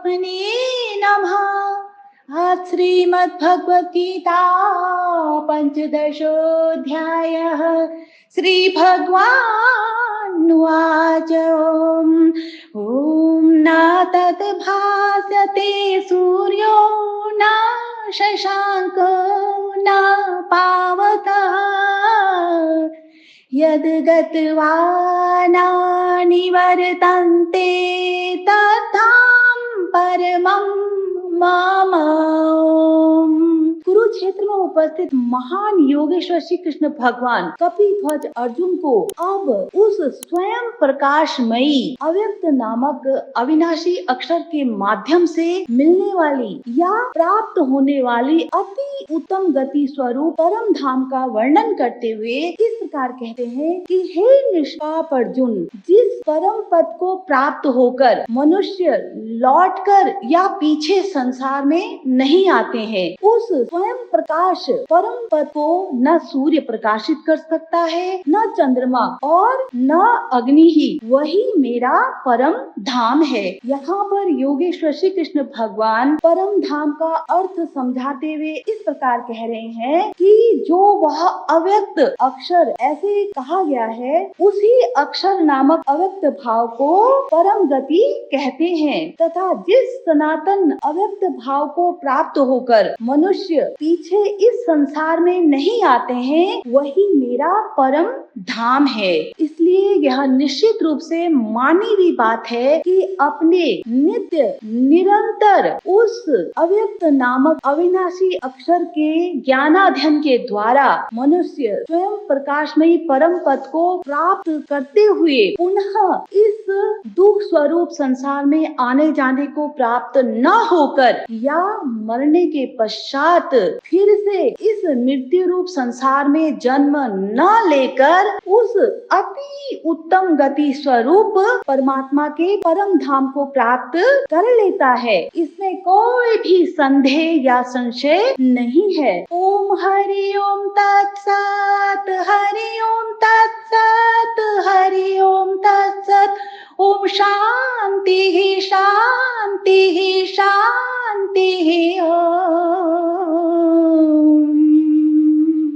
परमात्मने नमः। आज श्रीमद्भगवद्गीता पंचदशोऽध्यायः। श्रीभगवानुवाच ॐ न तद्भासते सूर्यो न शशाङ्को न पावकः यद्गत्वा नानिवर्तन्ते तथां परमं मम। कुरुक्षेत्र में उपस्थित महान योगेश्वर श्री कृष्ण भगवान कपिध्वज अर्जुन को अब उस स्वयं प्रकाशमयी अव्यक्त नामक अविनाशी अक्षर के माध्यम से मिलने वाली या प्राप्त होने वाली अति उत्तम गति स्वरूप परम धाम का वर्णन करते हुए इस प्रकार कहते हैं कि हे निष्पाप अर्जुन, जिस परम पद को प्राप्त होकर मनुष्य लौटकर या पीछे संसार में नहीं आते हैं, उस स्वयं प्रकाश परम पद को न सूर्य प्रकाशित कर सकता है, न चंद्रमा और न अग्नि ही, वही मेरा परम धाम है। यहाँ पर योगेश्वर श्री कृष्ण भगवान परम धाम का अर्थ समझाते हुए इस प्रकार कह रहे हैं कि जो वह अव्यक्त अक्षर ऐसे कहा गया है, उसी अक्षर नामक अव्यक्त भाव को परम गति कहते हैं तथा जिस सनातन अव्यक्त भाव को प्राप्त होकर मनुष्य पीछे इस संसार में नहीं आते हैं, वही मेरा परम धाम है। इसलिए यह निश्चित रूप से मानी हुई बात है कि अपने नित्य निरंतर उस अव्यक्त नामक अविनाशी अक्षर के ज्ञानाध्ययन के द्वारा मनुष्य स्वयं प्रकाशमयी परम पद को प्राप्त करते हुए पुनः इस दुख स्वरूप संसार में आने जाने को प्राप्त न होकर या मरने के पश्चात फिर से इस मृत्यु रूप संसार में जन्म न लेकर उस अति उत्तम गति स्वरूप परमात्मा के परम धाम को प्राप्त कर लेता है। इसमें कोई भी संदेह या संशय नहीं है। ओम हरि ओम तत्सत, हरि ओम तत्सत, हरि ओम तत्सत। ओम शांति शांति शांति।